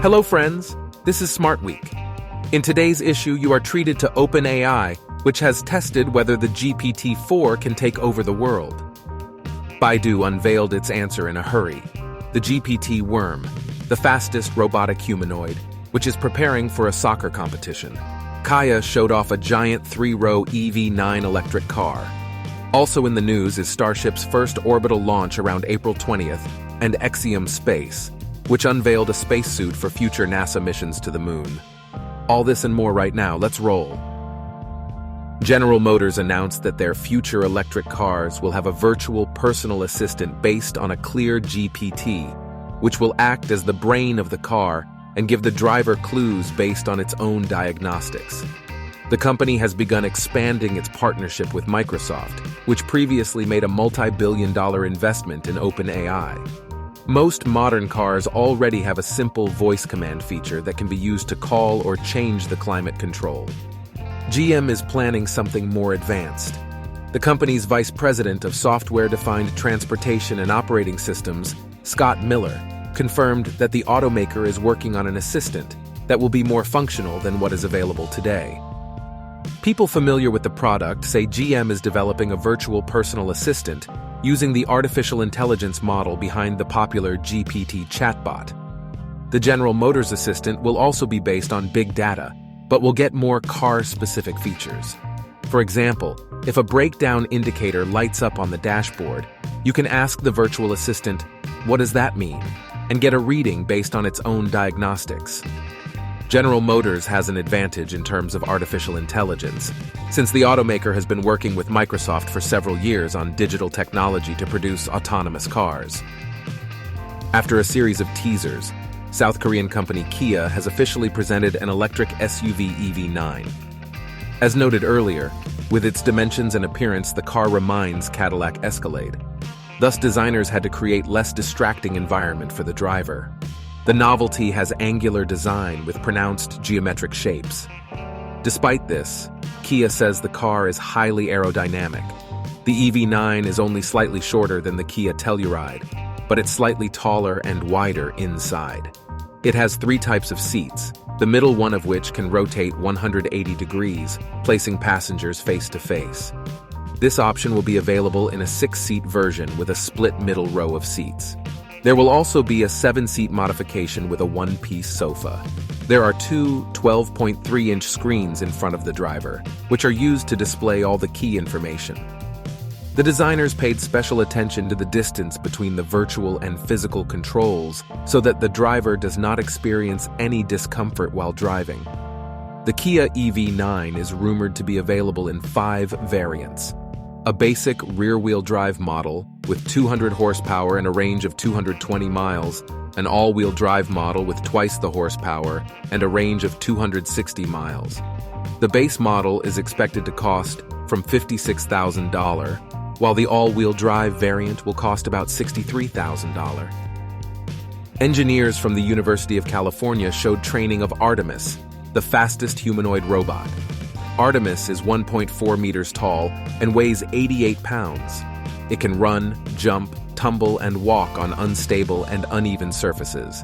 Hello friends, this is Smart Week. In today's issue, you are treated to OpenAI, which has tested whether the GPT-4 can take over the world. Baidu unveiled its answer in a hurry. The GPT worm, the fastest robotic humanoid, which is preparing for a soccer competition. Kaya showed off a giant 3-row EV9 electric car. Also in the news is Starship's first orbital launch around April 20th, and Exium Space, which unveiled a spacesuit for future NASA missions to the moon. All this and more right now, let's roll. General Motors announced that their future electric cars will have a virtual personal assistant based on a clear GPT, which will act as the brain of the car and give the driver clues based on its own diagnostics. The company has begun expanding its partnership with Microsoft, which previously made a multi-billion-dollar investment in OpenAI. Most modern cars already have a simple voice command feature that can be used to call or change the climate control. GM is planning something more advanced. The company's vice president of software-defined transportation and operating systems, Scott Miller, confirmed that the automaker is working on an assistant that will be more functional than what is available today. People familiar with the product say GM is developing a virtual personal assistant using the artificial intelligence model behind the popular GPT chatbot. The General Motors assistant will also be based on big data, but will get more car-specific features. For example, if a breakdown indicator lights up on the dashboard, you can ask the virtual assistant, "What does that mean?" and get a reading based on its own diagnostics. General Motors has an advantage in terms of artificial intelligence, since the automaker has been working with Microsoft for several years on digital technology to produce autonomous cars. After a series of teasers, South Korean company Kia has officially presented an electric SUV EV9. As noted earlier, with its dimensions and appearance, the car reminds Cadillac Escalade. Thus, designers had to create less distracting environment for the driver. The novelty has angular design with pronounced geometric shapes. Despite this, Kia says the car is highly aerodynamic. The EV9 is only slightly shorter than the Kia Telluride, but it's slightly taller and wider inside. It has 3 types of seats, the middle one of which can rotate 180 degrees, placing passengers face to face. This option will be available in a 6-seat version with a split middle row of seats. There will also be a 7-seat modification with a 1-piece sofa. There are 2 12.3-inch screens in front of the driver, which are used to display all the key information. The designers paid special attention to the distance between the virtual and physical controls so that the driver does not experience any discomfort while driving. The Kia EV9 is rumored to be available in 5 variants. A basic rear-wheel drive model with 200 horsepower and a range of 220 miles, an all-wheel drive model with twice the horsepower and a range of 260 miles. The base model is expected to cost from $56,000, while the all-wheel drive variant will cost about $63,000. Engineers from the University of California showed training of Artemis, the fastest humanoid robot. Artemis is 1.4 meters tall and weighs 88 pounds. It can run, jump, tumble, and walk on unstable and uneven surfaces.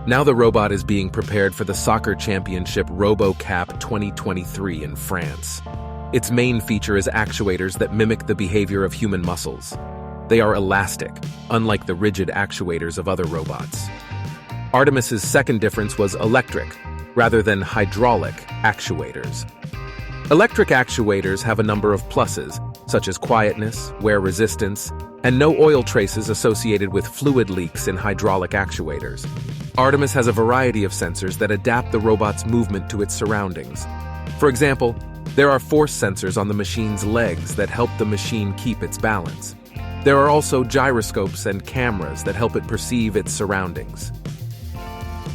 Now the robot is being prepared for the soccer championship RoboCap 2023 in France. Its main feature is actuators that mimic the behavior of human muscles. They are elastic, unlike the rigid actuators of other robots. Artemis's second difference was electric, rather than hydraulic, actuators. Electric actuators have a number of pluses, such as quietness, wear resistance, and no oil traces associated with fluid leaks in hydraulic actuators. Artemis has a variety of sensors that adapt the robot's movement to its surroundings. For example, there are force sensors on the machine's legs that help the machine keep its balance. There are also gyroscopes and cameras that help it perceive its surroundings.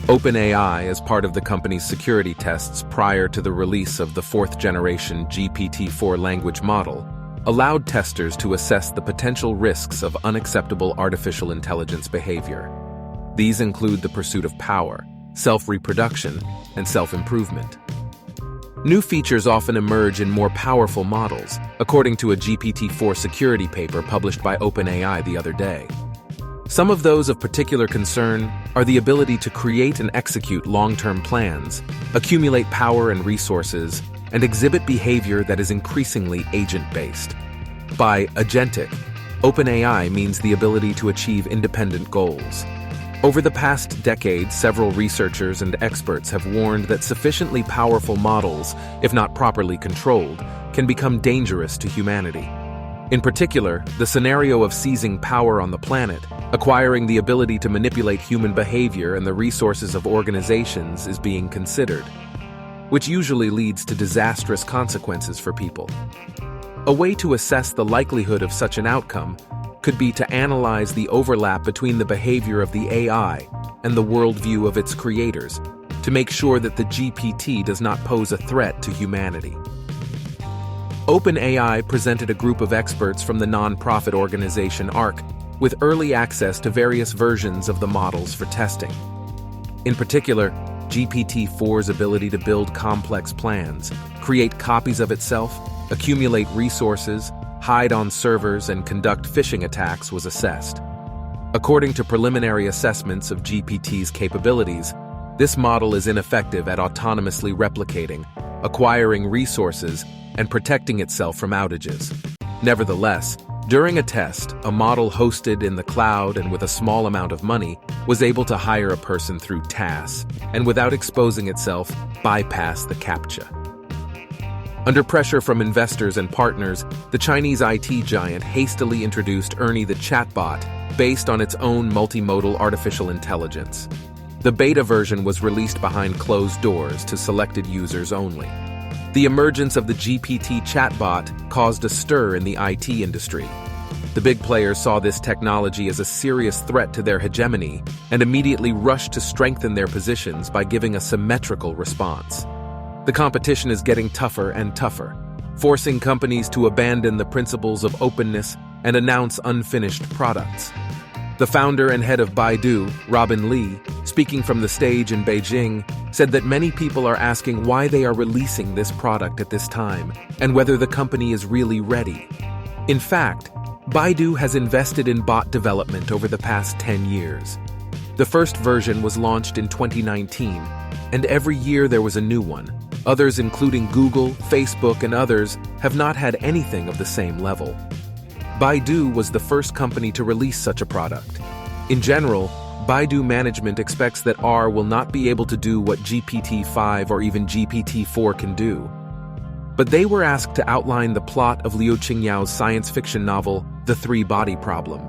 OpenAI, as part of the company's security tests prior to the release of the 4th-generation GPT-4 language model, allowed testers to assess the potential risks of unacceptable artificial intelligence behavior. These include the pursuit of power, self-reproduction, and self-improvement. New features often emerge in more powerful models, according to a GPT-4 security paper published by OpenAI the other day. Some of those of particular concern are the ability to create and execute long-term plans, accumulate power and resources, and exhibit behavior that is increasingly agent-based. By agentic, OpenAI means the ability to achieve independent goals. Over the past decade, several researchers and experts have warned that sufficiently powerful models, if not properly controlled, can become dangerous to humanity. In particular, the scenario of seizing power on the planet, acquiring the ability to manipulate human behavior and the resources of organizations is being considered, which usually leads to disastrous consequences for people. A way to assess the likelihood of such an outcome could be to analyze the overlap between the behavior of the AI and the worldview of its creators to make sure that the GPT does not pose a threat to humanity. OpenAI presented a group of experts from the non-profit organization ARC with early access to various versions of the models for testing. In particular, GPT-4's ability to build complex plans, create copies of itself, accumulate resources, hide on servers, and conduct phishing attacks was assessed. According to preliminary assessments of GPT's capabilities, this model is ineffective at autonomously replicating, acquiring resources, and protecting itself from outages. Nevertheless, during a test, a model hosted in the cloud and with a small amount of money was able to hire a person through TAS, and without exposing itself, bypass the CAPTCHA. Under pressure from investors and partners, the Chinese IT giant hastily introduced Ernie the chatbot based on its own multimodal artificial intelligence. The beta version was released behind closed doors to selected users only. The emergence of the GPT chatbot caused a stir in the IT industry. The big players saw this technology as a serious threat to their hegemony and immediately rushed to strengthen their positions by giving a symmetrical response. The competition is getting tougher and tougher, forcing companies to abandon the principles of openness and announce unfinished products. The founder and head of Baidu, Robin Li, speaking from the stage in Beijing, said that many people are asking why they are releasing this product at this time and whether the company is really ready. In fact, Baidu has invested in bot development over the past 10 years. The first version was launched in 2019, and every year there was a new one. Others, including Google, Facebook, and others, have not had anything of the same level. Baidu was the first company to release such a product. In general, Baidu management expects that R will not be able to do what GPT-5 or even GPT-4 can do. But they were asked to outline the plot of Liu Qingyao's science fiction novel, The Three-Body Problem,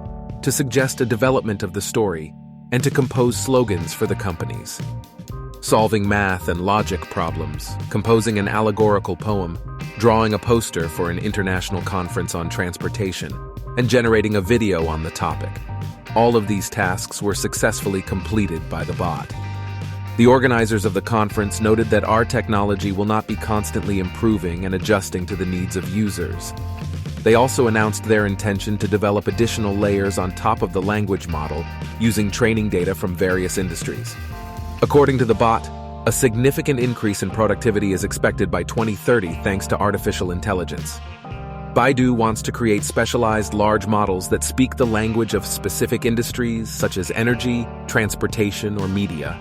to suggest a development of the story, and to compose slogans for the companies. Solving math and logic problems, composing an allegorical poem, drawing a poster for an international conference on transportation, and generating a video on the topic. All of these tasks were successfully completed by the bot. The organizers of the conference noted that our technology will not be constantly improving and adjusting to the needs of users. They also announced their intention to develop additional layers on top of the language model using training data from various industries. According to the bot, a significant increase in productivity is expected by 2030 thanks to artificial intelligence. Baidu wants to create specialized large models that speak the language of specific industries such as energy, transportation, or media.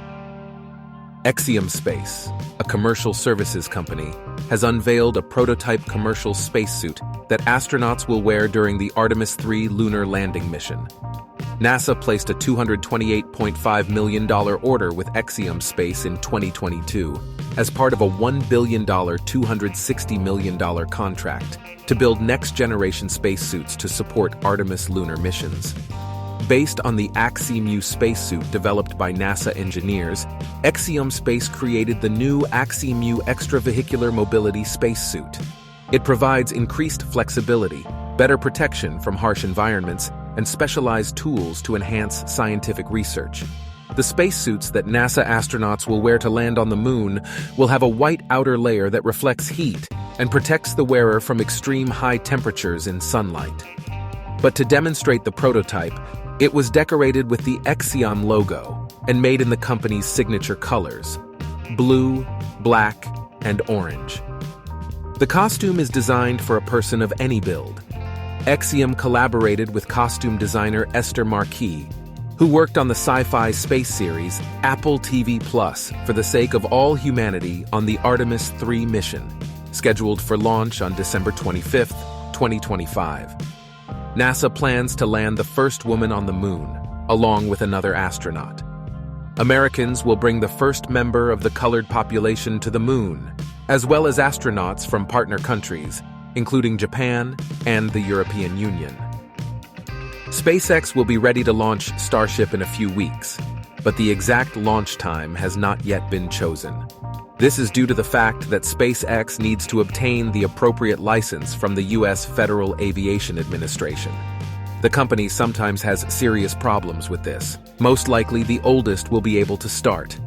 Exium Space, a commercial services company, has unveiled a prototype commercial spacesuit that astronauts will wear during the Artemis 3 lunar landing mission. NASA placed a $228.5 million order with Exium Space in 2022 as part of a $1 billion, $260 million contract to build next-generation spacesuits to support Artemis lunar missions. Based on the Exium Spacesuit developed by NASA engineers, Exium Space created the new Exium Extravehicular Mobility Spacesuit. It provides increased flexibility, better protection from harsh environments, and specialized tools to enhance scientific research. The spacesuits that NASA astronauts will wear to land on the moon will have a white outer layer that reflects heat and protects the wearer from extreme high temperatures in sunlight. But to demonstrate the prototype, it was decorated with the Exium logo and made in the company's signature colors: blue, black, and orange. The costume is designed for a person of any build. Exium collaborated with costume designer Esther Marquis who worked on the sci-fi space series Apple TV Plus for the sake of all humanity on the Artemis 3 mission, scheduled for launch on December 25, 2025. NASA plans to land the first woman on the moon, along with another astronaut. Americans will bring the first member of the colored population to the moon, as well as astronauts from partner countries, including Japan and the European Union. SpaceX will be ready to launch Starship in a few weeks, but the exact launch time has not yet been chosen. This is due to the fact that SpaceX needs to obtain the appropriate license from the U.S. Federal Aviation Administration. The company sometimes has serious problems with this. Most likely, the oldest will be able to start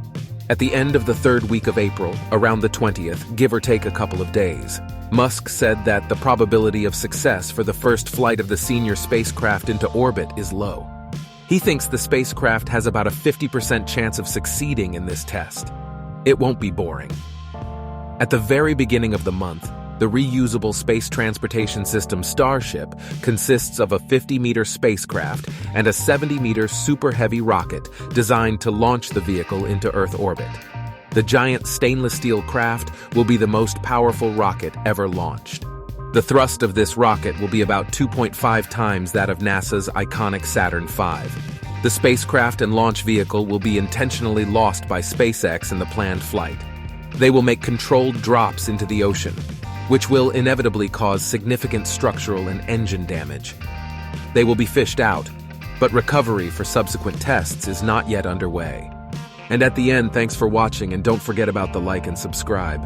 at the end of the third week of April, around the 20th, give or take a couple of days. Musk said that the probability of success for the first flight of the senior spacecraft into orbit is low. He thinks the spacecraft has about a 50% chance of succeeding in this test. It won't be boring. At the very beginning of the month, the reusable space transportation system Starship consists of a 50-meter spacecraft and a 70-meter super heavy rocket designed to launch the vehicle into Earth orbit. The giant stainless steel craft will be the most powerful rocket ever launched. The thrust of this rocket will be about 2.5 times that of NASA's iconic Saturn V. The spacecraft and launch vehicle will be intentionally lost by SpaceX in the planned flight. They will make controlled drops into the ocean, which will inevitably cause significant structural and engine damage. They will be fished out, but recovery for subsequent tests is not yet underway. And at the end, thanks for watching, and don't forget about the like and subscribe.